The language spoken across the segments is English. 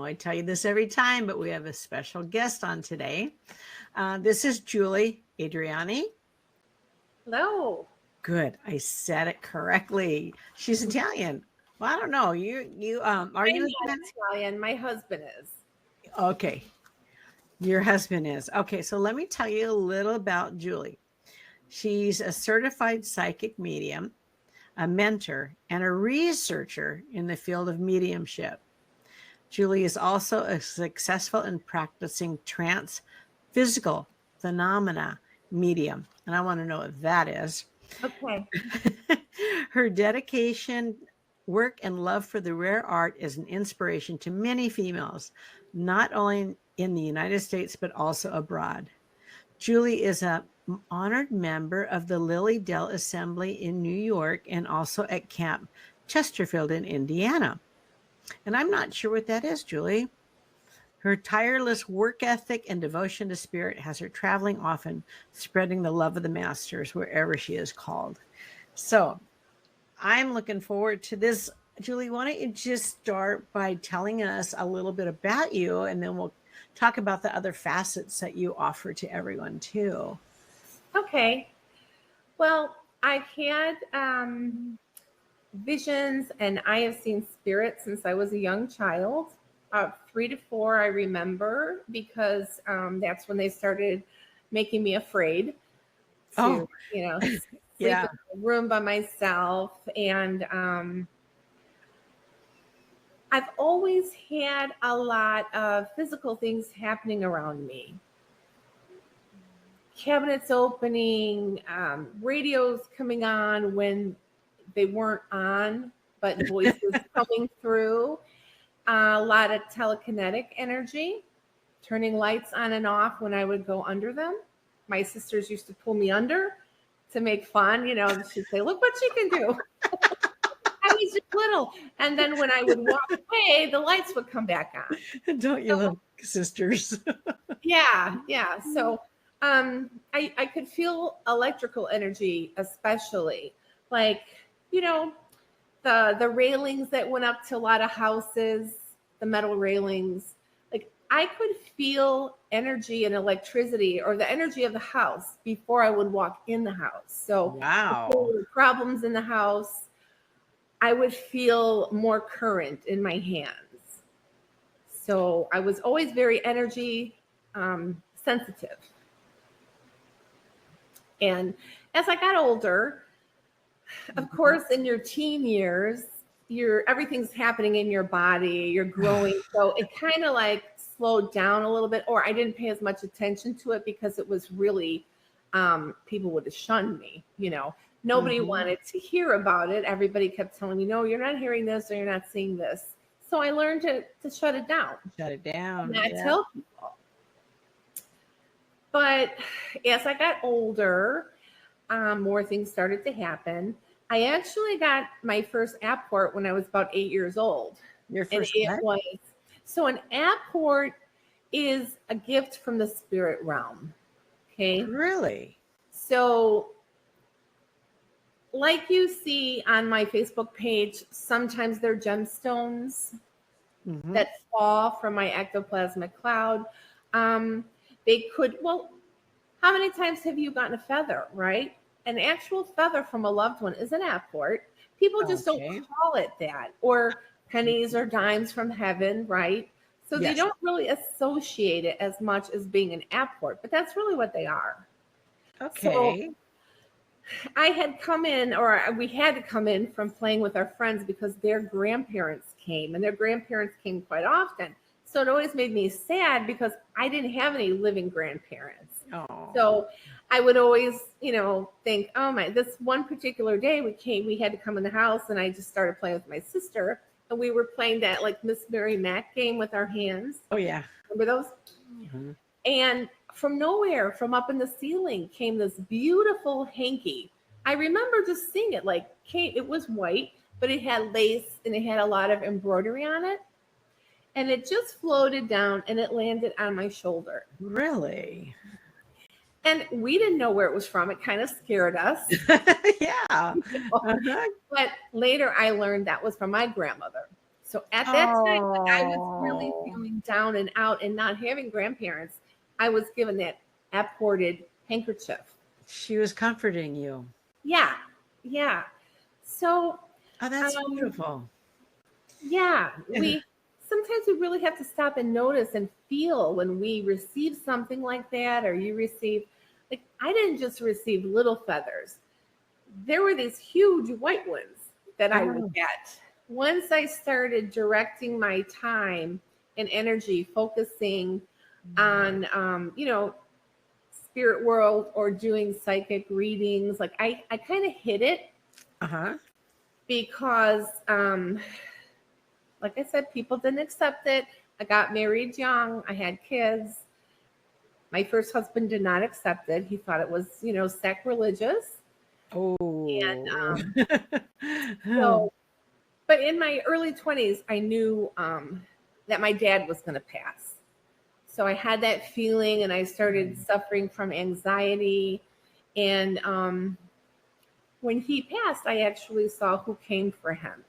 know I tell you this every time, but we have a special guest on today. This is Julie Adreani. Hello. Good. I said it correctly. She's Italian. Well, I don't know. Are you not Italian? My husband is. Okay. Your husband is. Okay, so let me tell you a little about Julie. She's a certified psychic medium, a mentor, and a researcher in the field of mediumship. Julie is also a successful in practicing trance physical phenomena medium. And I want to know what that is. Okay. Her dedication, work, and love for the rare art is an inspiration to many females, not only in the United States, but also abroad. Julie is an honored member of the Lily Dell Assembly in New York and also at Camp Chesterfield in Indiana. And I'm not sure what that is, Julie. Her tireless work ethic and devotion to spirit has her traveling often, spreading the love of the masters wherever she is called. So I'm looking forward to this. Julie, why don't you just start by telling us a little bit about you, and then we'll talk about the other facets that you offer to everyone too. Okay. Well, I've had visions, and I have seen spirits since I was a young child. 3 to 4, I remember, because that's when they started making me afraid to, sleep in a room by myself. And I've always had a lot of physical things happening around me. Cabinets opening, radios coming on when they weren't on, but voices coming through. A lot of telekinetic energy, turning lights on and off when I would go under them. My sisters used to pull me under to make fun. She'd say, "Look what she can do." I was just little. And then when I would walk away, the lights would come back on. Don't you love sisters? Yeah. So I could feel electrical energy, especially like, the railings that went up to a lot of houses, the metal railings. Like I could feel energy and electricity, or the energy of the house, before I would walk in the house. So wow. If there were problems in the house, I would feel more current in my hands. So I was always very energy sensitive. And as I got older, of course, in your teen years, everything's happening in your body, you're growing. So it kind of like slowed down a little bit, or I didn't pay as much attention to it because it was really, people would have shunned me, Nobody wanted to hear about it. Everybody kept telling me, no, you're not hearing this, or you're not seeing this. So I learned to shut it down. Not tell people. But as I got older, more things started to happen. I actually got my first apport when I was about 8 years old. Your first So an apport is a gift from the spirit realm. Okay. Really? So like you see on my Facebook page, sometimes they're gemstones that fall from my ectoplasmic cloud. They could, how many times have you gotten a feather, right? An actual feather from a loved one is an apport. People just don't call it that, or pennies or dimes from heaven, right? So they don't really associate it as much as being an apport, but that's really what they are. Okay. So I had come in, or we had to come in from playing with our friends because their grandparents came, and their grandparents came quite often. So it always made me sad because I didn't have any living grandparents. Oh. So I would always, think, oh my, this one particular day we had to come in the house, and I just started playing with my sister, and we were playing that like Miss Mary Mac game with our hands. Oh yeah. Remember those? And from nowhere, from up in the ceiling, came this beautiful hanky. I remember just seeing it, it was white, but it had lace and it had a lot of embroidery on it. And it just floated down and it landed on my shoulder. Really? And we didn't know where it was from. It kind of scared us. Yeah. But later I learned that was from my grandmother. So at that time, when I was really Oh, feeling down and out and not having grandparents, I was given that apported handkerchief. she was comforting you. Yeah, yeah. So, Oh, that's um, beautiful. yeah, we sometimes we really have to stop and notice and feel when we receive something like that, or you receive, like, I didn't just receive little feathers. There were these huge white ones that I would Oh, get. Once I started directing my time and energy, focusing on, spirit world or doing psychic readings, like I kind of hid it uh-huh. because, like I said, people didn't accept it. I got married young. I had kids. My first husband did not accept it. He thought it was, sacrilegious. And Oh. so, but in my early 20s, I knew that my dad was going to pass. So I had that feeling and I started suffering from anxiety. And when he passed, I actually saw who came for him.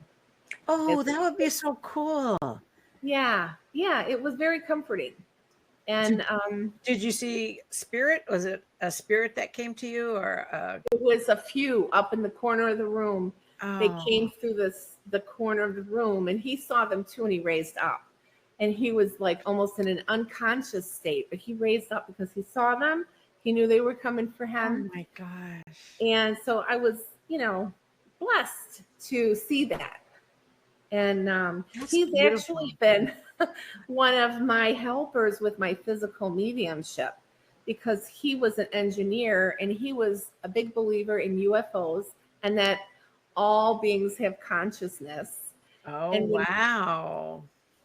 Oh, It, that would be so cool. yeah, yeah, it was very comforting. And Did did you see spirit? Was it a spirit that came to you or it was a few up in the corner of the room. They oh, came through the corner of the room, and he saw them too, and he raised up. And he was like almost in an unconscious state, but he raised up because he saw them. He knew they were coming for oh him. my gosh. And so I was, blessed to see that. And That's he's beautiful. actually been one of my helpers with my physical mediumship because he was an engineer and he was a big believer in UFOs and that all beings have consciousness. Oh, And wow.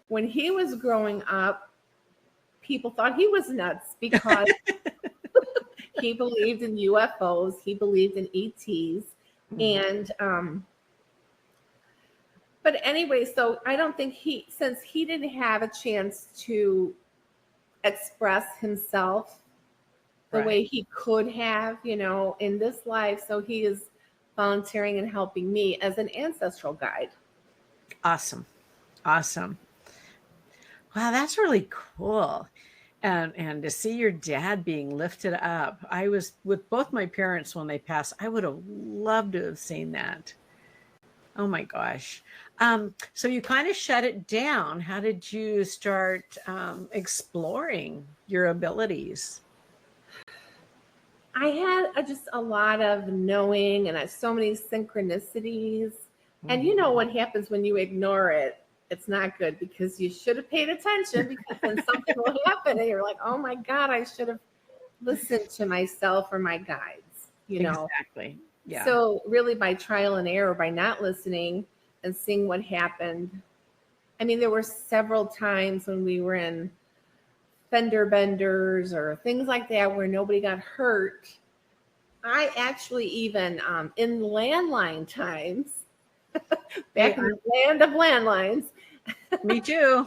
when he was growing up, people thought he was nuts because he believed in UFOs, he believed in ETs, Mhm. and but anyway, so I don't think since he didn't have a chance to express himself the Right. way he could have, in this life. So he is volunteering and helping me as an ancestral guide. Awesome. Awesome. Wow, that's really cool. And to see your dad being lifted up. I was with both my parents when they passed. I would have loved to have seen that. Oh my gosh. So you kind of shut it down. How did you start exploring your abilities? I had just a lot of knowing and so many synchronicities. And you know Mhm. what happens when you ignore it? It's not good because you should have paid attention because then something will happen and you're like, oh my God, I should have listened to myself or my guides. Exactly. Yeah. So, really, by trial and error, by not listening and seeing what happened. I mean, there were several times when we were in fender benders or things like that where nobody got hurt. I actually even in landline times, Hey, back in the land of landlines, me too.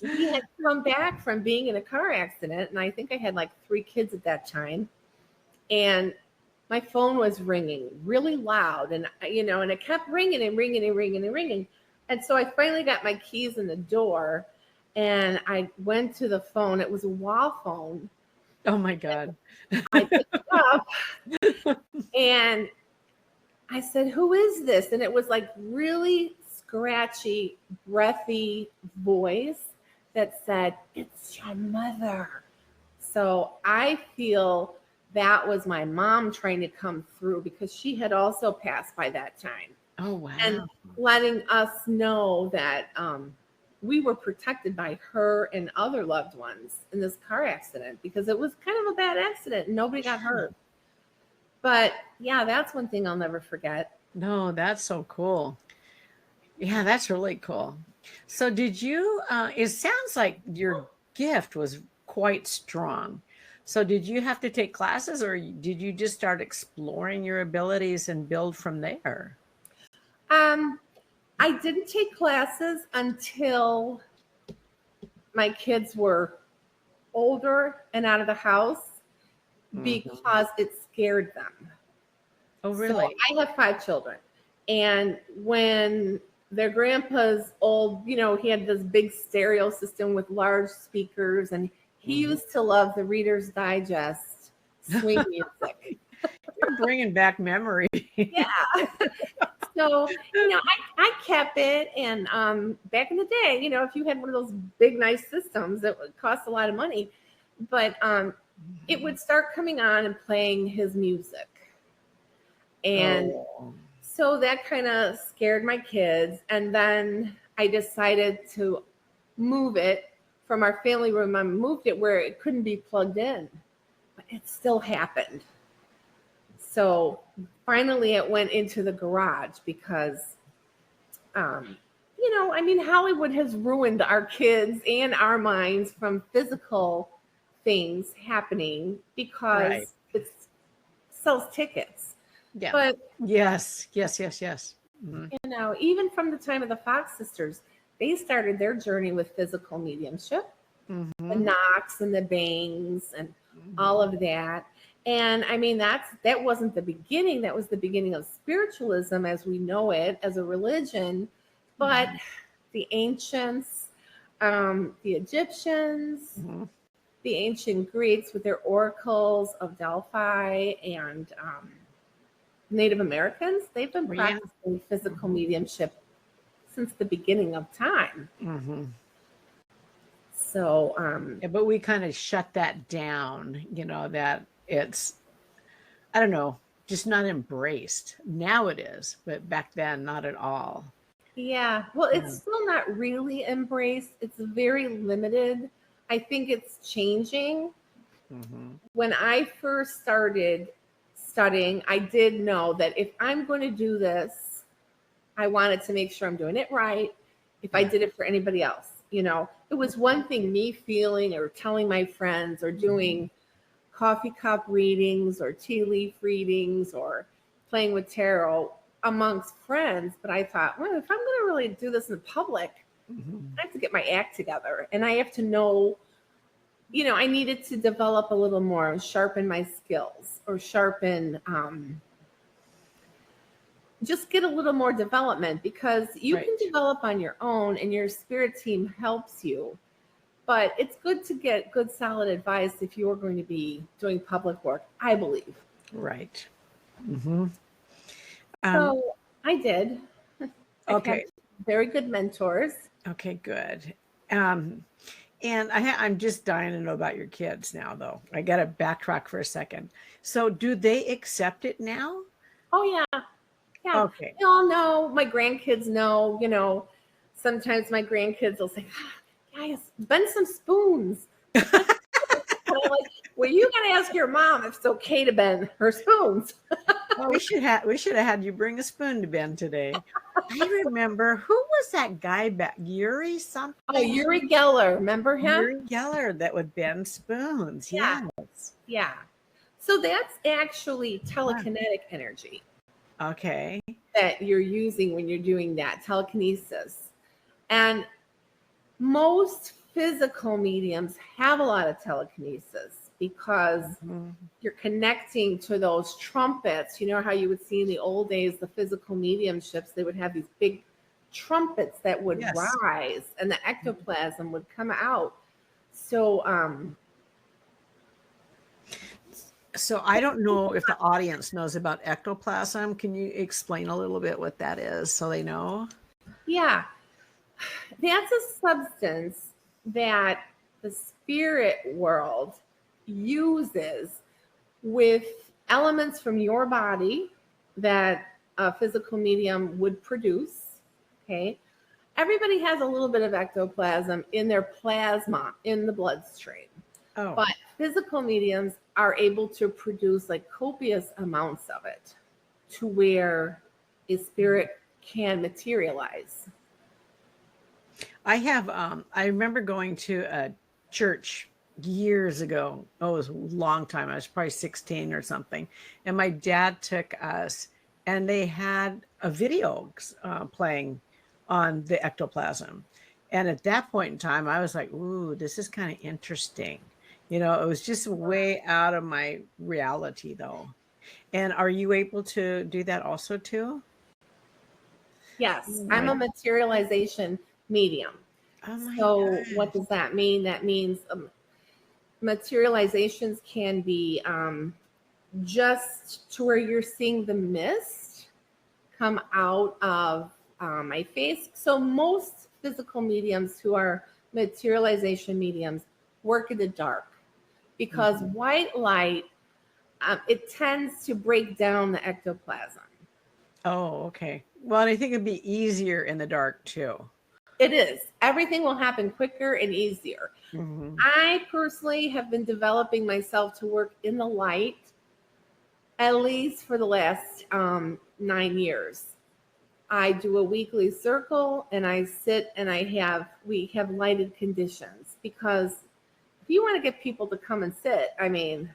we had come back from being in a car accident, and I think I had like 3 kids at that time, and my phone was ringing really loud, and it kept ringing and ringing and ringing and ringing, and so I finally got my keys in the door, and I went to the phone. It was a wall phone. Oh my God. I picked it up, and I said, "Who is this?" And it was like really scratchy, breathy voice that said, "It's your mother." So I feel that was my mom trying to come through because she had also passed by that time Oh and wow. letting us know that we were protected by her and other loved ones in this car accident because it was kind of a bad accident and nobody got hurt. But yeah, that's one thing I'll never forget. No, that's so cool. Yeah, that's really cool. So did you it sounds like your gift was quite strong. So did you have to take classes or did you just start exploring your abilities and build from there? Um, I didn't take classes until my kids were older and out of the house Mhm. because it scared them. Oh, So really? I have 5 children. And when their grandpa's old, you know, he had this big stereo system with large speakers, and he used to love the Reader's Digest swing music. You're bringing back memory. Yeah. So, you know, I kept it. And back in the day, you know, if you had one of those big, nice systems, that would cost a lot of money. But it would start coming on and playing his music. And so that kind of scared my kids. And then I decided to move it from our family room. I moved it where it couldn't be plugged in, but it still happened. So finally it went into the garage because, you know, I mean, Hollywood has ruined our kids and our minds from physical things happening because it sells tickets. Yeah. But yes. Mm-hmm. you know, even from the time of the Fox sisters, they started their journey with physical mediumship, the knocks and the bangs and all of that. And I mean, that wasn't the beginning. That was the beginning of spiritualism as we know it as a religion. But the ancients, the Egyptians, the ancient Greeks with their oracles of Delphi, and Native Americans, they've been practicing physical mediumship since the beginning of time. So, but we kind of shut that down, you know, that it's, I don't know, just not embraced. Now it is, but back then, not at all. Yeah. Well, it's still not really embraced. It's very limited. I think it's changing. When I first started studying, I did know that if I'm going to do this, I wanted to make sure I'm doing it right. If I did it for anybody else, you know, it was one thing me feeling or telling my friends or doing coffee cup readings or tea leaf readings or playing with tarot amongst friends. But I thought, well, if I'm going to really do this in public, I have to get my act together, and I have to know, you know, I needed to develop a little more, sharpen my skills, or sharpen, just get a little more development, because you can develop on your own and your spirit team helps you. But it's good to get good, solid advice if you're going to be doing public work, I believe. Right. So I did. I've had very good mentors. Okay, good. And I'm just dying to know about your kids now, though. I got to backtrack for a second. So do they accept it now? Oh, yeah. Yeah. Okay. They all know. My grandkids know, you know, sometimes my grandkids will say, guys, bend some spoons. And I'm like, well, you got to ask your mom if it's okay to bend her spoons. Well, we should have had you bring a spoon to Ben today. I remember, who was that guy back? Yuri something? Oh, Uri Geller. Remember him? Yuri Geller that would bend spoons. Yeah. Yes. Yeah. So that's actually telekinetic energy. Okay. That you're using when you're doing that, telekinesis. And most physical mediums have a lot of telekinesis because you're connecting to those trumpets. You know how you would see in the old days, the physical mediumships, they would have these big trumpets that would rise and the ectoplasm would come out. So I don't know if the audience knows about ectoplasm. Can you explain a little bit what that is so they know? Yeah. That's a substance that the spirit world uses with elements from your body that a physical medium would produce. Okay. Everybody has a little bit of ectoplasm in their plasma in the bloodstream. But physical mediums are able to produce like copious amounts of it to where a spirit can materialize. I remember going to a church years ago. Oh, it was a long time. I was probably 16 or something. And my dad took us, and they had a video playing on the ectoplasm. And at that point in time, I was like, ooh, this is kind of interesting. You know, it was just way out of my reality, though. And are you able to do that also, too? Yes, I'm a Right. materialization medium. Oh my So gosh. what does that mean? That means materializations can be just to where you're seeing the mist come out of my face. So most physical mediums who are materialization mediums work in the dark because white light, it tends to break down the ectoplasm. Oh, okay. Well, and I think it'd be easier in the dark too. It is. Everything will happen quicker and easier. Mm-hmm. I personally have been developing myself to work in the light at least for the last 9 years. I do a weekly circle and I sit and we have lighted conditions because if you want to get people to come and sit, I mean,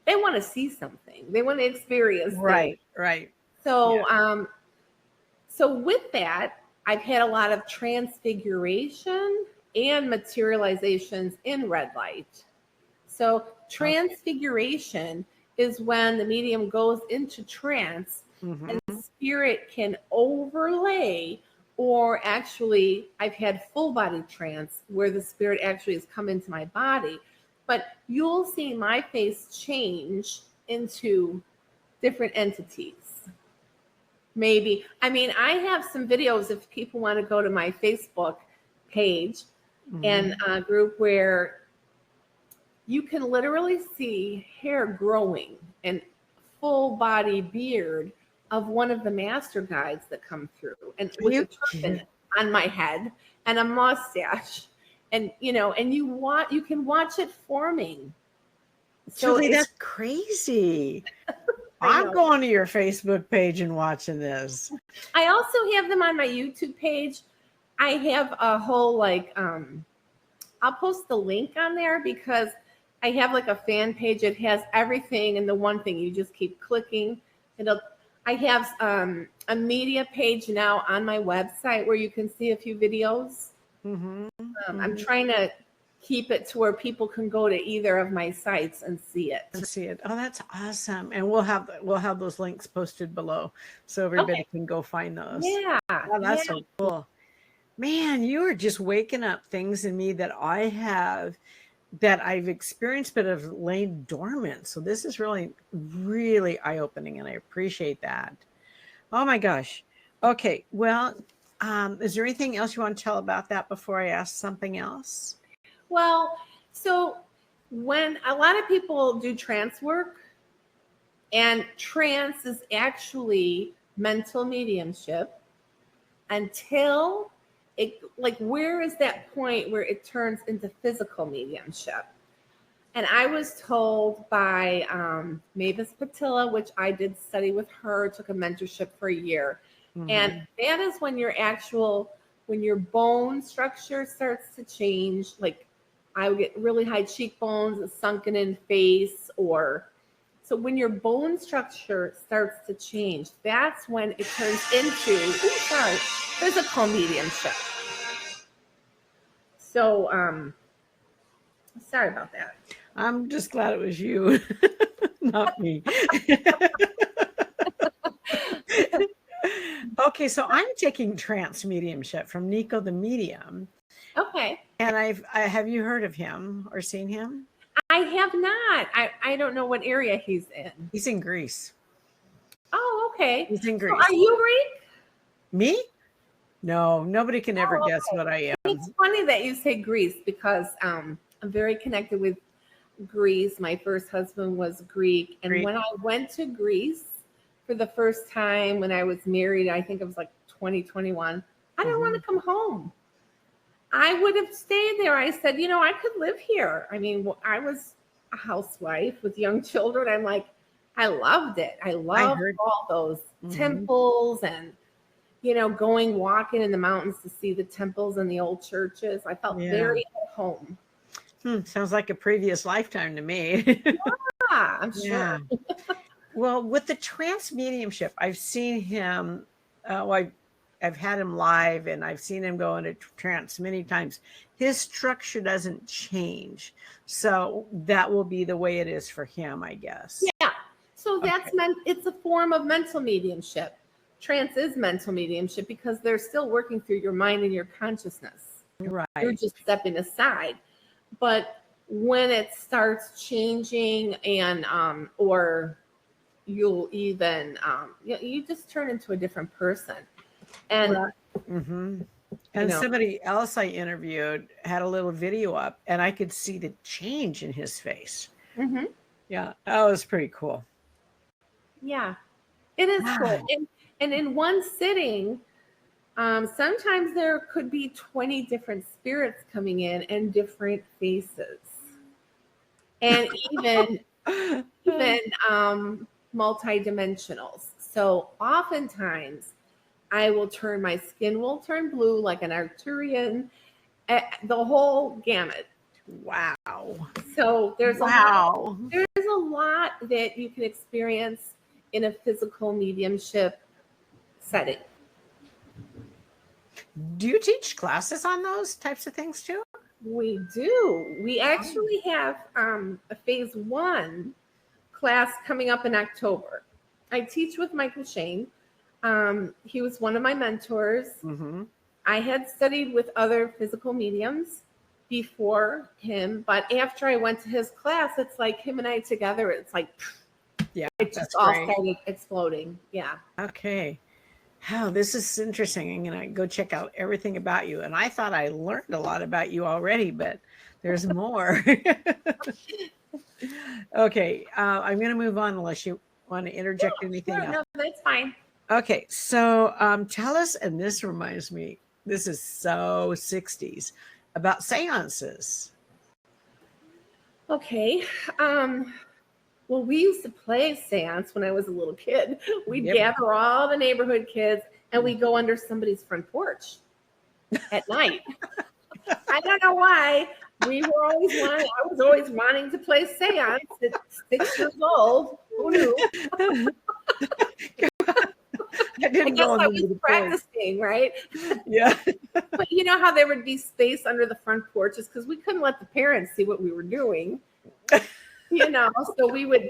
they want to see something. They want to experience things. Right, right. So, so with that, I've had a lot of transfiguration and materializations in red light. So transfiguration is when the medium goes into trance Mm-hmm. and spirit can overlay, or actually I've had full body trance where the spirit actually has come into my body. But you'll see my face change into different entities. Maybe. I mean, I have some videos if people want to go to my Facebook page and a group where you can literally see hair growing and full body beard of one of the master guides that come through, and with a turban on my head and a mustache, and and you can watch it forming. So Julie, that's crazy. I'm going to your Facebook page and watching this. I also have them on my YouTube page. I have a whole I'll post the link on there because I have like a fan page. It has everything and the one thing you just keep clicking. I have a media page now on my website where you can see a few videos. I'm trying to keep it to where people can go to either of my sites and see it. Oh, that's awesome. And we'll have those links posted below so everybody can go find those. Yeah. Oh, that's so cool. Man, you are just waking up things in me that I've experienced but have laid dormant. So this is really, really eye-opening, and I appreciate that. Oh my gosh. Okay. Well, is there anything else you want to tell about that before I ask something else? Well, so when a lot of people do trance work, and trance is actually mental mediumship until it, like, where is that point where it turns into physical mediumship? And I was told by Mavis Patilla, which I did study with her, took a mentorship for a year. And that is when when your bone structure starts to change. Like I would get really high cheekbones, a sunken in face, so when your bone structure starts to change, that's when it turns into physical mediumship. So sorry about that. I'm just glad it was you, not me. Okay, so I'm taking trance mediumship from Nico the Medium. Okay. And have you heard of him or seen him? I have not. I don't know what area he's in. He's in Greece. Oh, okay. He's in Greece. So are you Greek? Me? No, nobody can ever guess what I am. It's funny that you say Greece because I'm very connected with Greece. My first husband was Greek. And when I went to Greece for the first time when I was married, I think it was like 2021, I didn't want to come home. I would have stayed there. I said, I could live here. I mean, I was a housewife with young children. I'm like, I loved it. I loved all those temples and, going walking in the mountains to see the temples and the old churches. I felt very at home. Sounds like a previous lifetime to me. Yeah, I'm sure. Well, with the trance mediumship, I've seen him. I've had him live and I've seen him go into trance many times. His structure doesn't change. So that will be the way it is for him, I guess. Yeah. So it's a form of mental mediumship. trance is mental mediumship because they're still working through your mind and your consciousness. Right. You're just stepping aside. But when it starts changing and or you'll even you just turn into a different person. And And somebody else I interviewed had a little video up, and I could see the change in his face. Yeah, that was pretty cool. Yeah, it is cool. And in one sitting, sometimes there could be 20 different spirits coming in and different faces, and even multi-dimensionals. So oftentimes I will turn, my skin will turn blue like an Arturian, the whole gamut. Wow. So there's a lot that you can experience in a physical mediumship setting. Do you teach classes on those types of things too? We do. We actually have a phase 1 class coming up in October. I teach with Michael Shane. He was one of my mentors. I had studied with other physical mediums before him, but after I went to his class, it's like him and I together, it's like, it just all started exploding. Yeah. Okay. Oh, this is interesting. I'm going to go check out everything about you. And I thought I learned a lot about you already, but there's more. Okay. I'm going to move on unless you want to interject anything else. No, that's fine. Okay. So tell us, and this reminds me, this is so 60s, about seances. Okay. Well, we used to play seance when I was a little kid. We'd gather all the neighborhood kids and we'd go under somebody's front porch at night. I don't know why. I was always wanting to play seance at 6 years old. Who knew? I guess I was practicing, right? Yeah. But you know how there would be space under the front porches because we couldn't let the parents see what we were doing. So we would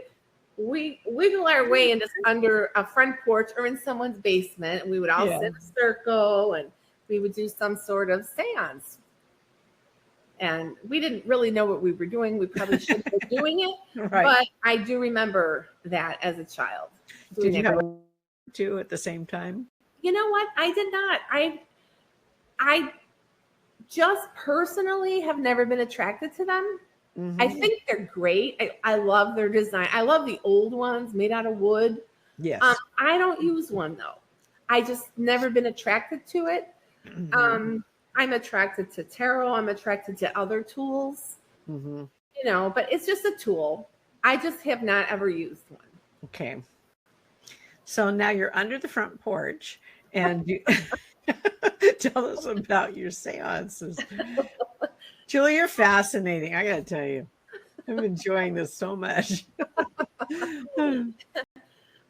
wiggle our way into under a front porch or in someone's basement, and we would all sit in a circle and we would do some sort of seance. And we didn't really know what we were doing. We probably shouldn't be doing it, but I do remember that as a child. Did you have two at the same time? You know what? I did not. I just personally have never been attracted to them. I think they're great. I love their design. I love the old ones made out of wood. Yes. I don't use one though. I just never been attracted to it. I'm attracted to tarot. I'm attracted to other tools. But it's just a tool. I just have not ever used one. Okay. So now you're under the front porch and you tell us about your seances. Julie, you're fascinating. I got to tell you, I'm enjoying this so much.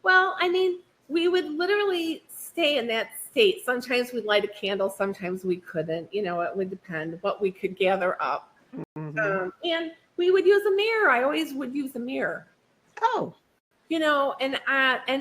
Well, I mean, we would literally stay in that state. Sometimes we'd light a candle. Sometimes we couldn't. It would depend what we could gather up. And we would use a mirror. I always would use a mirror. Oh. And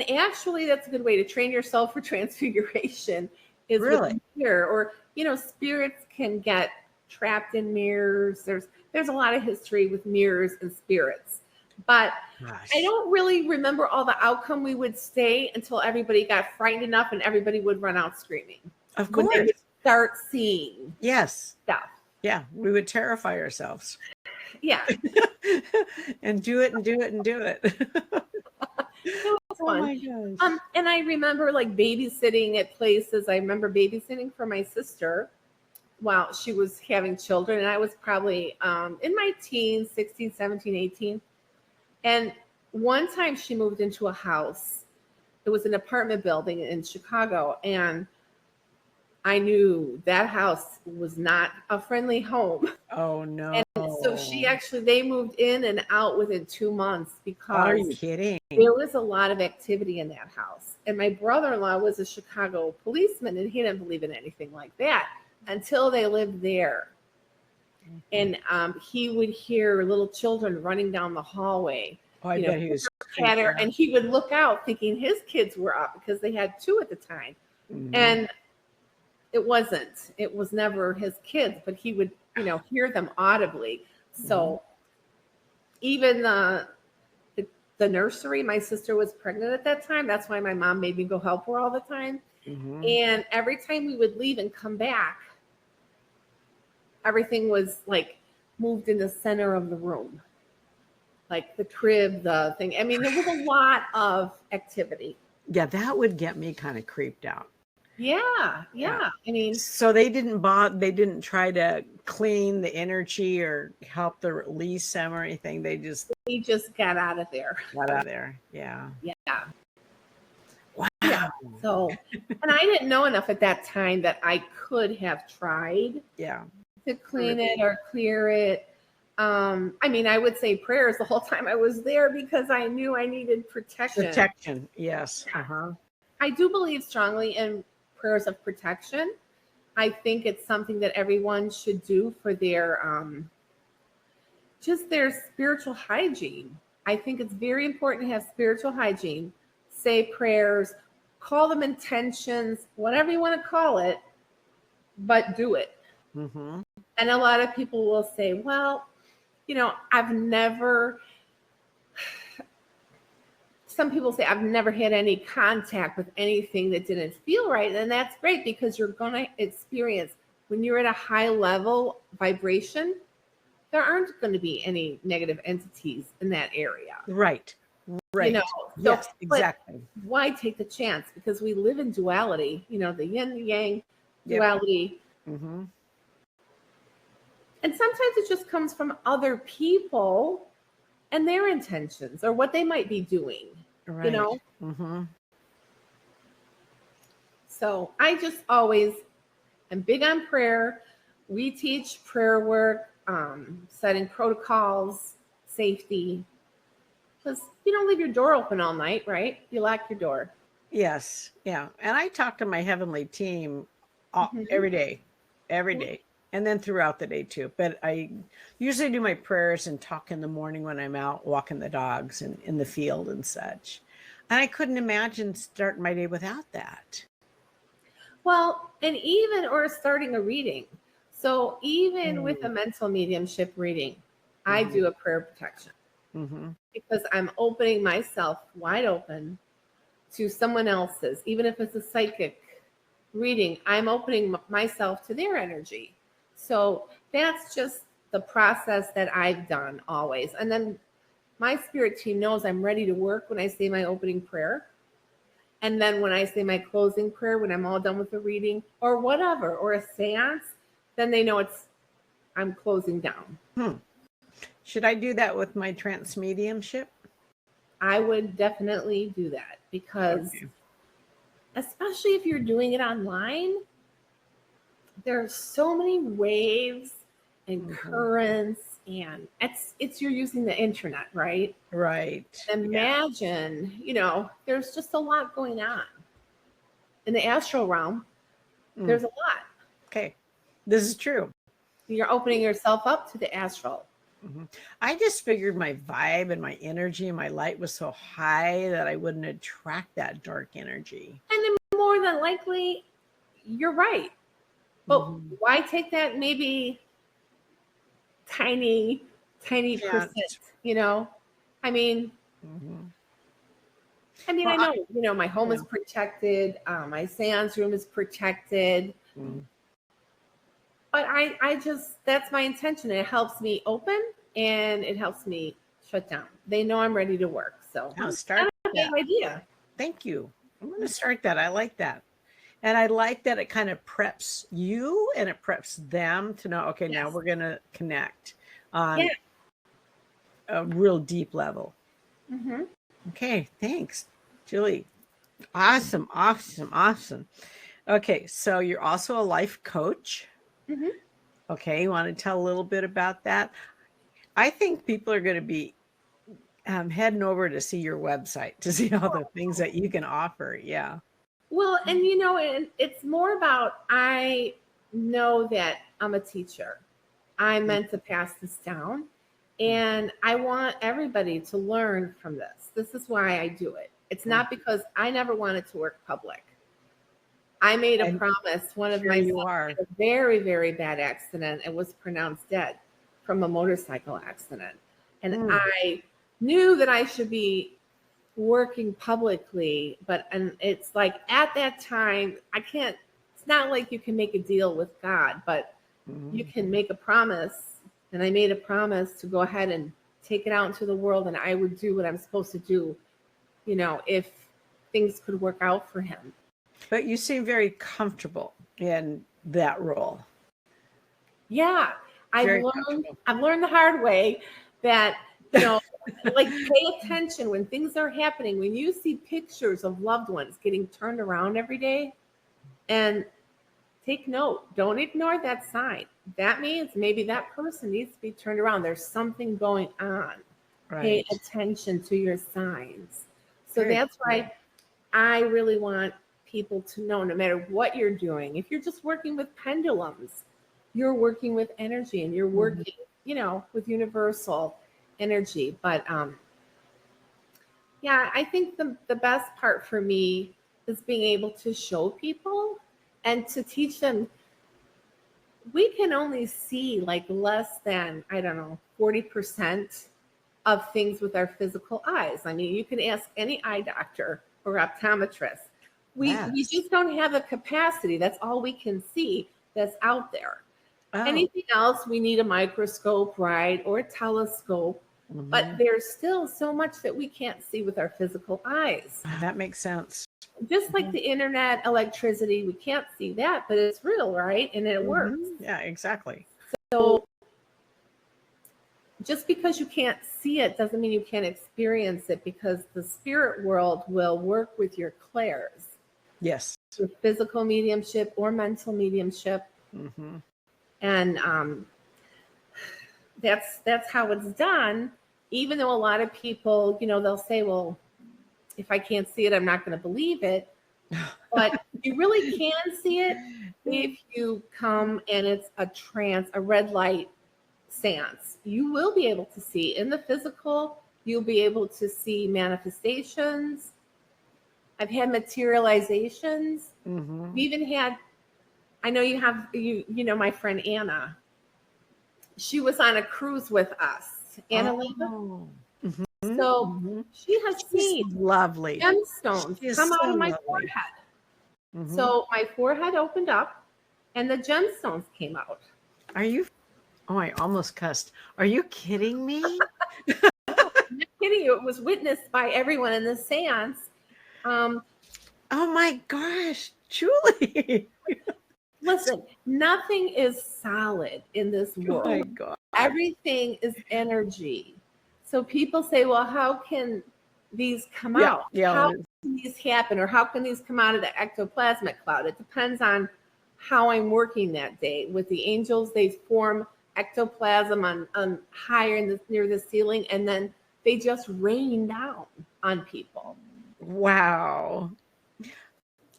actually that's a good way to train yourself for transfiguration is with a mirror. Or, spirits can get trapped in mirrors. There's a lot of history with mirrors and spirits, but I don't really remember all the outcome. We would stay until everybody got frightened enough and everybody would run out screaming. Of course. When they would start seeing stuff. Yeah, we would terrify ourselves. Yeah. And do it and do it and do it. It was fun. Oh my gosh. And I remember like babysitting at places. I remember babysitting for my sister while she was having children. And I was probably in my teens, 16, 17, 18. And one time she moved into a house. It was an apartment building in Chicago. And I knew that house was not a friendly home. Oh, no. And so they moved in and out within 2 months because are you kidding? There was a lot of activity in that house. And my brother-in-law was a Chicago policeman and he didn't believe in anything like that until they lived there. And he would hear little children running down the hallway. Oh, I bet he was had her, creeped out. and he would look out thinking his kids were up because they had 2 at the time. Mhm. And it wasn't. It was never his kids, but he would, hear them audibly. So even the nursery, my sister was pregnant at that time. That's why my mom made me go help her all the time. Mhm. And every time we would leave and come back, everything was like moved in the center of the room, like the crib, the thing. I mean, there was a lot of activity. Yeah, that would get me kind of creeped out. Yeah. I mean, So they didn't try to clean the energy or help the release them or anything. we just got out of there. Got out of there. Yeah. Yeah. Wow. Yeah. So, and I didn't know enough at that time that I could have tried to clean it or clear it. I mean, I would say prayers the whole time I was there because I knew I needed protection. Protection, yes. Uh-huh. I do believe strongly in prayers of protection. I think it's something that everyone should do for their just their spiritual hygiene. I think it's very important to have spiritual hygiene, say prayers, call them intentions, whatever you want to call it, but do it. Mm-hmm. And a lot of people will say, well, I've never, some people say, I've never had any contact with anything that didn't feel right. And that's great because you're going to experience, when you're at a high level vibration, there aren't going to be any negative entities in that area. Right. So, yes, exactly. Why take the chance? Because we live in duality, the yin, the yang, duality. Mm-hmm. And sometimes it just comes from other people and their intentions or what they might be doing, Right. Mm-hmm. So I just always am big on prayer. We teach prayer work, setting protocols, safety. Because you don't leave your door open all night, right? You lock your door. Yes. Yeah. And I talk to my heavenly team every day, and then throughout the day too. But I usually do my prayers and talk in the morning when I'm out walking the dogs and in the field and such. And I couldn't imagine starting my day without that. Well, or starting a reading. So even with a mental mediumship reading, I do a prayer protection. Because I'm opening myself wide open to someone else's, even if it's a psychic reading, I'm opening myself to their energy. So that's just the process that I've done always. And then my spirit team knows I'm ready to work when I say my opening prayer. And then when I say my closing prayer, when I'm all done with the reading or whatever, or a seance, then they know I'm closing down. Should I do that with my trance mediumship? I would definitely do that because especially if you're doing it online, there's so many waves and currents, and you're using the internet, right? Right. Imagine, there's just a lot going on in the astral realm. There's a lot. Okay, this is true. You're opening yourself up to the astral. I just figured my vibe and my energy and my light was so high that I wouldn't attract that dark energy. And then more than likely, you're right. But why take that maybe tiny percent, I mean, I know, my home is protected. My seance room is protected. But I just, that's my intention. It helps me open and it helps me shut down. They know I'm ready to work. So I'll start that's a big idea. Thank you. I'm going to start that. I like that. And I like that it kind of preps you and it preps them to know, okay, now we're going to connect on a real deep level. Okay, thanks, Julie. Awesome. Okay, so you're also a life coach. Okay, you want to tell a little bit about that? I think people are going to be heading over to see your website to see all the things that you can offer. Yeah. Well, and it's more about, I know that I'm a teacher. I'm meant to pass this down. And I want everybody to learn from this. This is why I do it. It's not because I never wanted to work public. I made a promise. One of my sons had a very, very bad accident and was pronounced dead from a motorcycle accident. And I knew that I should be working publicly, and it's like at that time, it's not like you can make a deal with God, but you can make a promise. And I made a promise to go ahead and take it out into the world, and I would do what I'm supposed to do, if things could work out for him. But you seem very comfortable in that role. Yeah. I've learned the hard way that, like pay attention when things are happening. When you see pictures of loved ones getting turned around every day, and take note, don't ignore that sign. That means maybe that person needs to be turned around. There's something going on. Right. Pay attention to your signs. So that's why I really want people to know, no matter what you're doing, if you're just working with pendulums, you're working with energy, and you're working, with universal energy. But I think the best part for me is being able to show people and to teach them. We can only see like less than, 40% of things with our physical eyes. I mean, you can ask any eye doctor or optometrist. We just don't have the capacity. That's all we can see that's out there. Anything else, we need a microscope, right? Or a telescope. But there's still so much that we can't see with our physical eyes. That makes sense. Just like the internet, electricity, we can't see that, but it's real, right? And it works. Yeah, exactly. So just because you can't see it doesn't mean you can't experience it, because the spirit world will work with your clairs. Yes. With physical mediumship or mental mediumship. And that's how it's done. Even though a lot of people, they'll say, well, if I can't see it, I'm not going to believe it. But you really can see it if you come and it's a red light seance. You will be able to see in the physical. You'll be able to see manifestations. I've had materializations. We've even had, I know you have, my friend Anna. She was on a cruise with us. Anna Leva. So she has seen lovely gemstones come out of my forehead. So my forehead opened up and the gemstones came out. Are you? Oh, I almost cussed. Are you kidding me? I'm not kidding you. It was witnessed by everyone in the seance. Oh my gosh, Julie. Listen, nothing is solid in this world. Oh my God. Everything is energy. So people say, well, how can these come out? How can these happen? Or how can these come out of the ectoplasmic cloud? It depends on how I'm working that day. With the angels, they form ectoplasm on higher near the ceiling, and then they just rain down on people. Wow.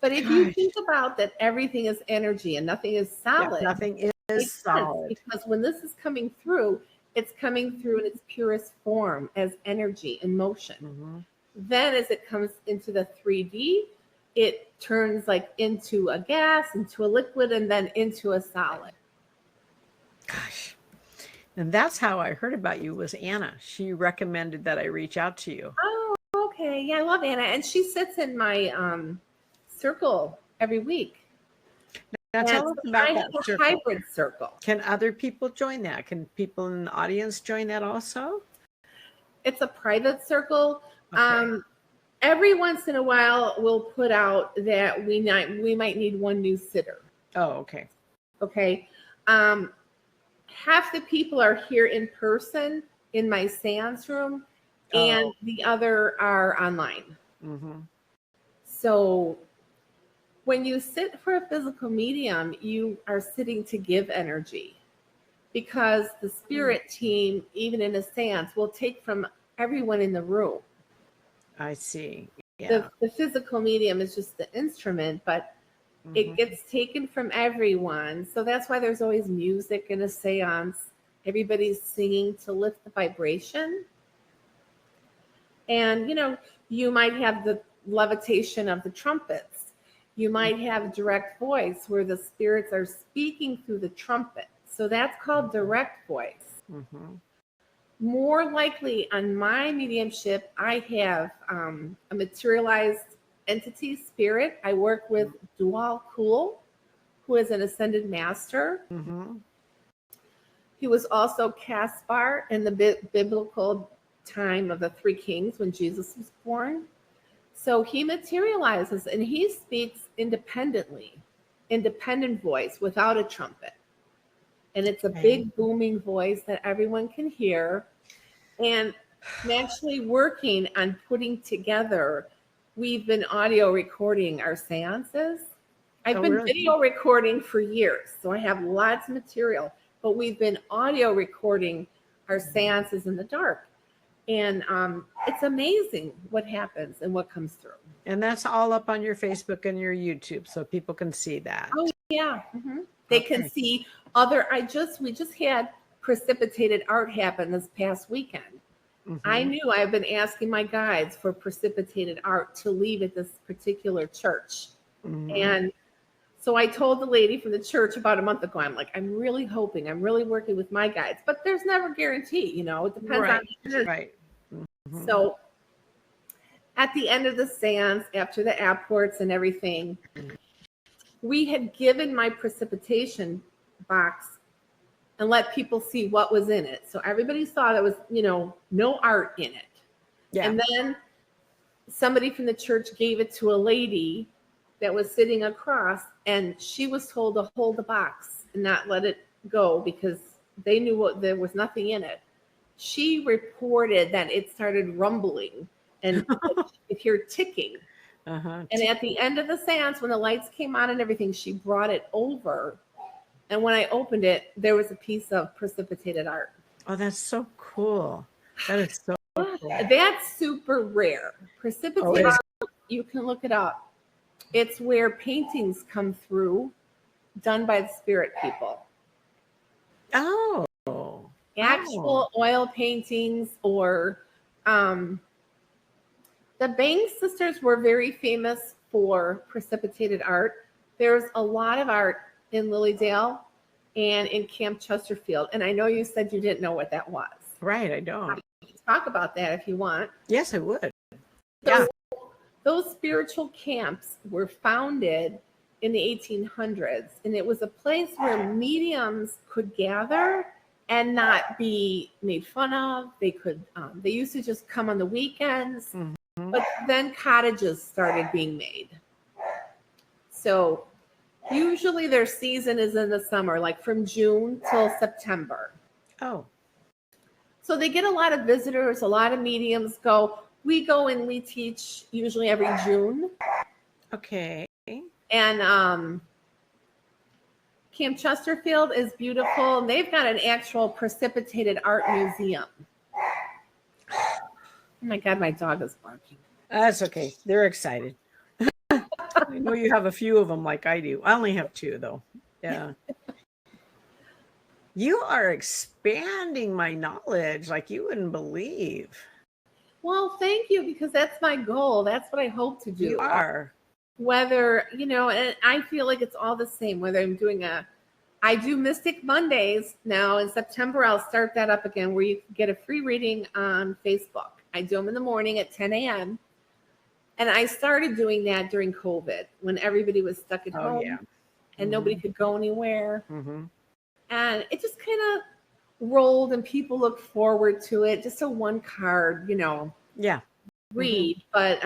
But if you think about that, everything is energy and nothing is solid. Nothing is solid. Because when this is coming through, it's coming through in its purest form as energy in motion. Then as it comes into the 3D, it turns like into a gas, into a liquid, and then into a solid. Gosh. And that's how I heard about you, was Anna. She recommended that I reach out to you. Oh, okay. Yeah, I love Anna. And she sits in my circle every week. Now tell us about that circle. Hybrid circle. Can other people join that? Can people in the audience join that also? It's a private circle. Okay. Every once in a while, we'll put out that we might need one new sitter. Oh, okay. Okay. Half the people are here in person in my seance room, and the other are online. So when you sit for a physical medium, you are sitting to give energy, because the spirit team, even in a seance, will take from everyone in the room. I see. Yeah. The physical medium is just the instrument, but it gets taken from everyone. So that's why there's always music in a seance. Everybody's singing to lift the vibration. And, you might have the levitation of the trumpets. You might have direct voice where the spirits are speaking through the trumpet. So that's called direct voice. Mm-hmm. More likely on my mediumship, I have a materialized entity spirit. I work with Dual Kul, who is an ascended master. Mm-hmm. He was also Caspar in the biblical time of the three kings when Jesus was born. So he materializes and he speaks independently, independent voice without a trumpet. And it's a big booming voice that everyone can hear. And I'm actually working on putting together, we've been audio recording our seances. I've been video recording for years, so I have lots of material, but we've been audio recording our seances in the dark. And it's amazing what happens and what comes through. And that's all up on your Facebook and your YouTube, so people can see that. Oh, yeah. Mm-hmm. They can see we just had precipitated art happen this past weekend. Mm-hmm. I knew I've been asking my guides for precipitated art to leave at this particular church. Mm-hmm. And so I told the lady from the church about a month ago, I'm like, I'm really hoping, I'm really working with my guides, but there's never guarantee, it depends on. Right. Mm-hmm. So at the end of the seance, after the apports and everything, we had given my precipitation box and let people see what was in it. So everybody saw there was, no art in it. Yeah. And then somebody from the church gave it to a lady that was sitting across, and she was told to hold the box and not let it go because they knew there was nothing in it. She reported that it started rumbling and you hear ticking. Uh-huh. And at the end of the seance, when the lights came on and everything, she brought it over. And when I opened it, there was a piece of precipitated art. Oh, that's so cool. That is so cool. That's super rare. Precipitated art, you can look it up. It's where paintings come through done by the spirit people. Oh. Actual oil paintings or the Bang sisters were very famous for precipitated art. There's a lot of art in Lilydale and in Camp Chesterfield. And I know you said you didn't know what that was. Right, I don't. I can talk about that if you want. Yes, I would. Those spiritual camps were founded in the 1800s. And it was a place where mediums could gather and not be made fun of. They could, they used to just come on the weekends. Mm-hmm. But then cottages started being made. So usually their season is in the summer, like from June till September. Oh. So they get a lot of visitors, a lot of mediums go. We go and we teach usually every June. Okay. And Camp Chesterfield is beautiful. And they've got an actual precipitated art museum. Oh my God, my dog is barking. That's okay. They're excited. I know you have a few of them like I do. I only have 2 though. Yeah. You are expanding my knowledge like you wouldn't believe. Well, thank you, because that's my goal. That's what I hope to do. You are. Whether, and I feel like it's all the same, whether I'm doing I do Mystic Mondays now. In September, I'll start that up again where you can get a free reading on Facebook. I do them in the morning at 10 a.m. And I started doing that during COVID when everybody was stuck at home and nobody could go anywhere. Mm-hmm. And it just kind of rolled and people look forward to it. Just a one card, read. Mm-hmm. But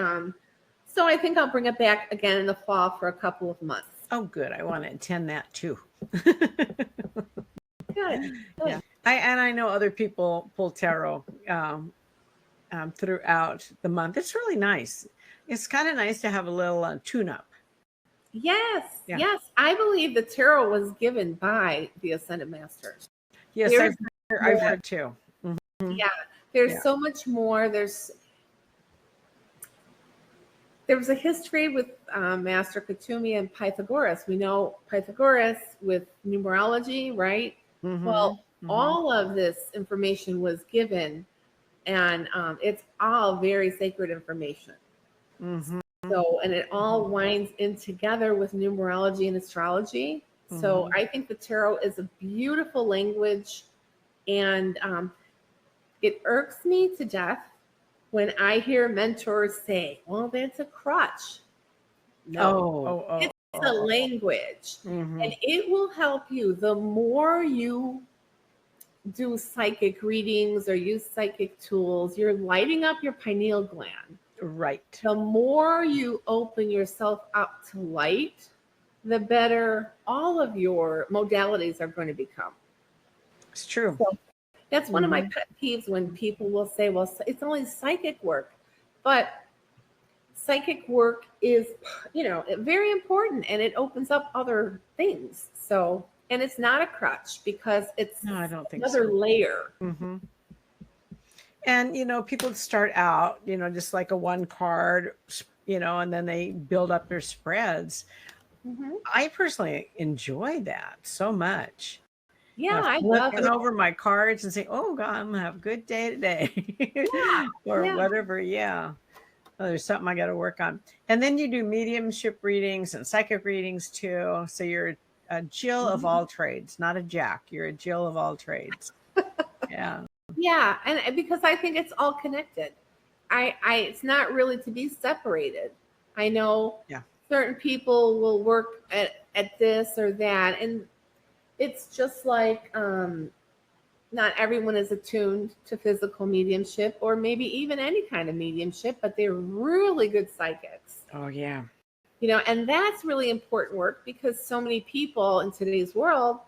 so I think I'll bring it back again in the fall for a couple of months. Oh, good. I want to attend that too. Good. Yeah. I know other people pull tarot throughout the month. It's really nice. It's kind of nice to have a little tune-up. Yes. Yeah. Yes. I believe the tarot was given by the Ascended Masters. Yes, I've heard too. Mm-hmm. Yeah. There's so much more. There was a history with Master Katumi and Pythagoras. We know Pythagoras with numerology, right? Mm-hmm. Well, all of this information was given, and it's all very sacred information. So, and it all winds in together with numerology and astrology. So I think the tarot is a beautiful language, and it irks me to death when I hear mentors say, well, that's a crutch. No, it's a language, and it will help you. The more you do psychic readings or use psychic tools, you're lighting up your pineal gland. Right. The more you open yourself up to light, the better all of your modalities are going to become. It's true. So that's one of my pet peeves when people will say, well, it's only psychic work. But psychic work is, very important, and it opens up other things. So, and it's not a crutch, because it's I don't think another layer. And, people start out, just like a one card, and then they build up their spreads. I personally enjoy that so much. Yeah, I love it. Over my cards and say, oh, God, I'm going to have a good day today. Or whatever. Yeah. Oh, there's something I got to work on. And then you do mediumship readings and psychic readings too. So you're a Jill of all trades, not a Jack. You're a Jill of all trades. Yeah. Yeah, and because I think it's all connected. It's not really to be separated. I know certain people will work at this or that, and it's just like not everyone is attuned to physical mediumship, or maybe even any kind of mediumship, but they're really good psychics. Oh, yeah. And that's really important work, because so many people in today's world,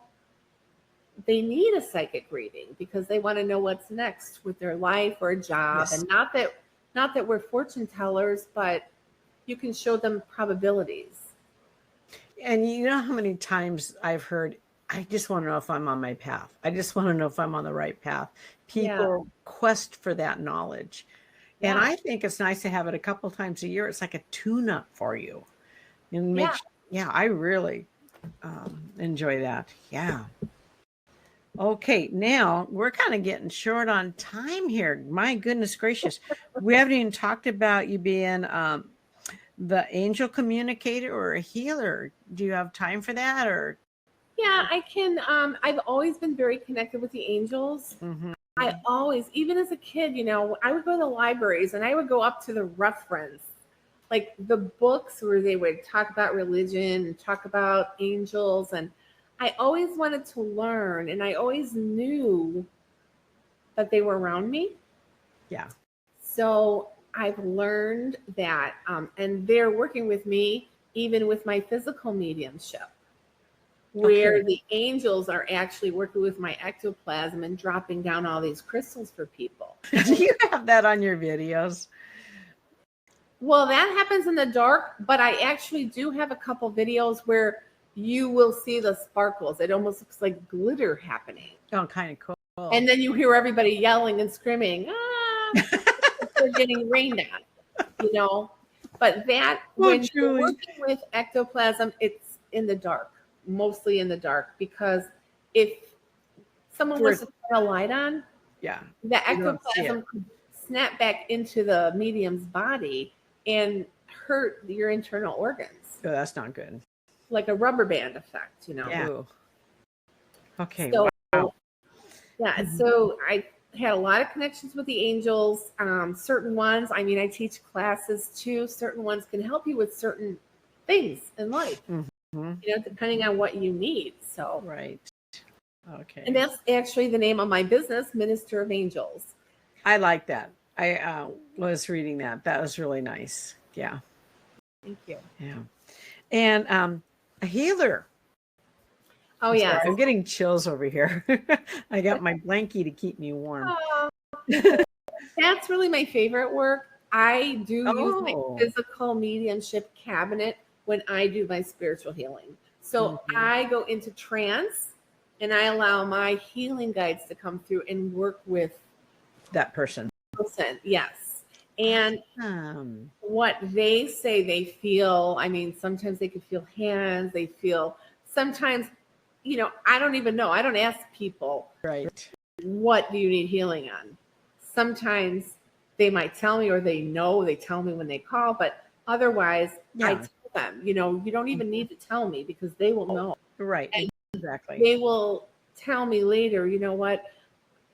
they need a psychic reading because they want to know what's next with their life or a job. And not that we're fortune tellers, but you can show them probabilities. And you know how many times I've heard, I just want to know if I'm on my path. I just want to know if I'm on the right path. People quest for that knowledge. And I think it's nice to have it a couple times a year. It's like a tune-up for you. And I really enjoy that. Yeah. Okay, now we're kind of getting short on time here. My goodness gracious. We haven't even talked about you being the angel communicator or a healer. Do you have time for that? Or yeah, I can. I've always been very connected with the angels. I always, even as a kid, I would go to the libraries and I would go up to the reference, like the books where they would talk about religion and talk about angels. And I always wanted to learn, and I always knew that they were around me. Yeah. So I've learned that, and they're working with me even with my physical mediumship, where the angels are actually working with my ectoplasm and dropping down all these crystals for people. Do you have that on your videos? Well, that happens in the dark, but I actually do have a couple videos where you will see the sparkles. It almost looks like glitter happening. Oh, kind of cool. And then you hear everybody yelling and screaming, they're getting rained on, But that, when you're working with ectoplasm, it's in the dark, mostly in the dark, because if someone was to turn a light on, the ectoplasm could snap back into the medium's body and hurt your internal organs. Oh, that's not good. Like a rubber band effect, Yeah. Okay. So, wow. Yeah. So I had a lot of connections with the angels. Certain ones, I teach classes too. Certain ones can help you with certain things in life, depending on what you need. So, right. Okay. And that's actually the name of my business, Minister of Angels. I like that. I was reading that. That was really nice. Yeah. Thank you. Yeah. And a healer. Oh, yeah. I'm getting chills over here. I got my blankie to keep me warm. That's really my favorite work. I do use my physical mediumship cabinet when I do my spiritual healing. So I go into trance and I allow my healing guides to come through and work with that person. Yes. And what they say they feel, sometimes they can feel hands, they feel, sometimes I don't even know. I don't ask people, Right. what do you need healing on? Sometimes they might tell me, or they tell me when they call, but otherwise I Yeah. tell them, you don't even need to tell me, because they will know. Right. And Exactly. they will tell me later, you know what,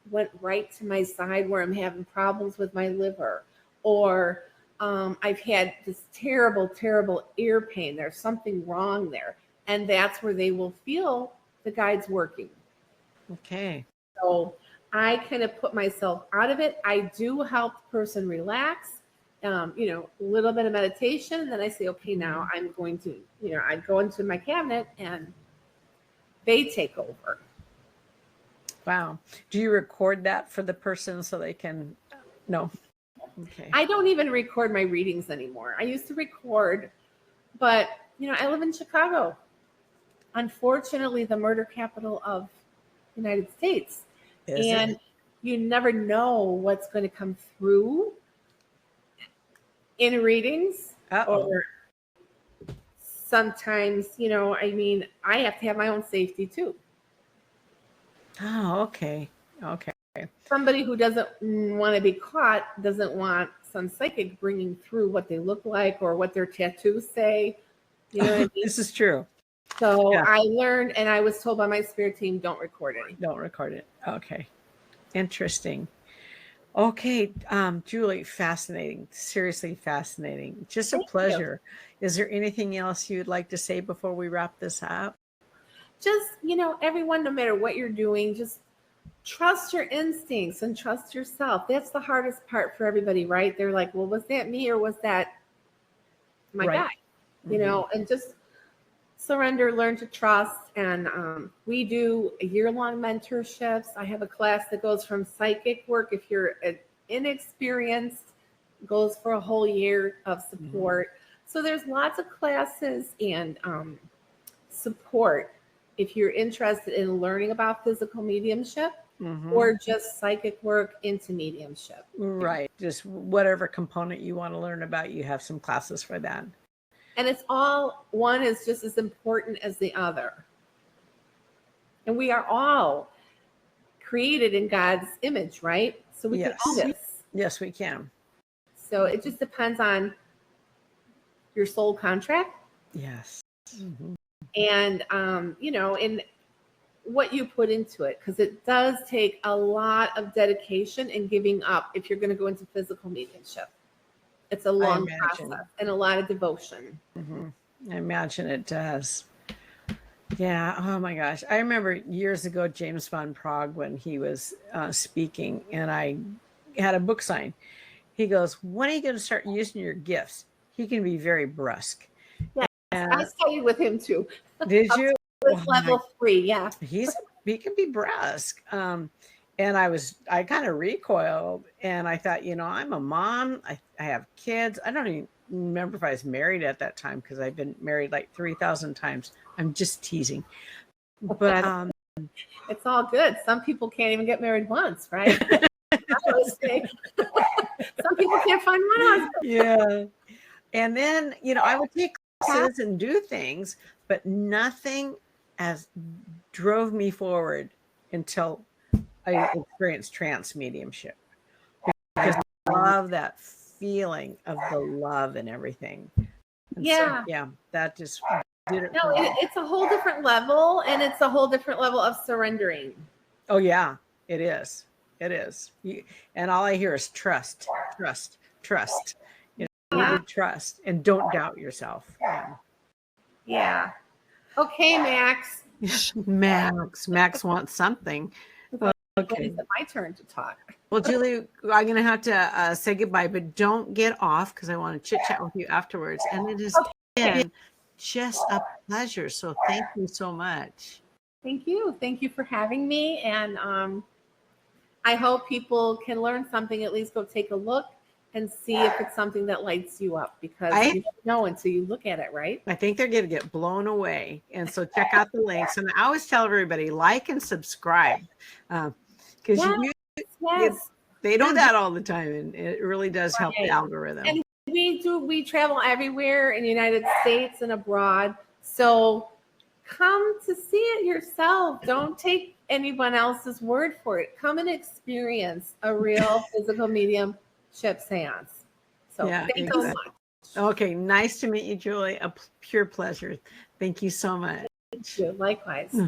went right to my side where I'm having problems with my liver, or I've had this terrible, terrible ear pain. There's something wrong there. And that's where they will feel the guides working. Okay. So I kind of put myself out of it. I do help the person relax, a little bit of meditation. And then I say, okay, now I'm going to, I go into my cabinet and they take over. Wow. Do you record that for the person so they can? No. Okay. I don't even record my readings anymore. I used to record, but I live in Chicago. Unfortunately, the murder capital of the United States. And you never know what's going to come through in readings. Or sometimes, I have to have my own safety too. Oh, okay. Okay. Somebody who doesn't want to be caught doesn't want some psychic bringing through what they look like or what their tattoos say. You know what I mean? This is true. So yeah. I learned, and I was told by my spirit team, don't record it. Don't record it. Okay. Interesting. Okay, Julie, fascinating. Seriously fascinating. Just a pleasure. Is there anything else you'd like to say before we wrap this up? Just, everyone, no matter what you're doing, just trust your instincts and trust yourself. That's the hardest part for everybody, right? They're like, well, was that me or was that my guy? And just surrender, learn to trust. And we do year-long mentorships. I have a class that goes from psychic work, if you're inexperienced, goes for a whole year of support. So there's lots of classes and support if you're interested in learning about physical mediumship or just psychic work into mediumship. Right. Just whatever component you want to learn about, you have some classes for that. And it's all, one is just as important as the other. And we are all created in God's image, right? So we can do this. Yes, we can. So it just depends on your soul contract. Yes. And, in what you put into it, because it does take a lot of dedication and giving up if you're going to go into physical mediumship. It's a long process and a lot of devotion. I imagine it does. Yeah. Oh my gosh. I remember years ago, James Van Praagh, when he was speaking, and I had a book sign. He goes, when are you going to start using your gifts? He can be very brusque. Yeah. I studied with him too. Did you? Level 3. Yeah. He can be brusque. And I kind of recoiled, and I thought, I'm a mom. I have kids. I don't even remember if I was married at that time, because I've been married like 3,000 times. I'm just teasing. But it's all good. Some people can't even get married once, right? Some people can't find one husband. Yeah. And then, I would take classes and do things, but nothing as drove me forward until I experienced trance mediumship, because I love that feeling of the love and everything. And that just did it. No, it's a whole different level, and it's a whole different level of surrendering. Oh yeah, it is. It is. And all I hear is trust. Trust, and don't doubt yourself. Yeah. Okay, Max. Max wants something. Okay. It's my turn to talk. Well, Julie, I'm going to have to say goodbye, but don't get off, because I want to chit chat with you afterwards. And it has been just a pleasure. So thank you so much. Thank you. Thank you for having me. And I hope people can learn something, at least go take a look and see if it's something that lights you up, because you don't know until you look at it, right? I think they're going to get blown away. And so check out the links. And I always tell everybody, like and subscribe, because they do that all the time. And it really does help the algorithm. And we travel everywhere in the United States and abroad. So come to see it yourself. Don't take anyone else's word for it. Come and experience a real physical mediumship seance. So Yeah, thank you so exactly. much. Okay, nice to meet you, Julie. A pure pleasure. Thank you so much. Likewise.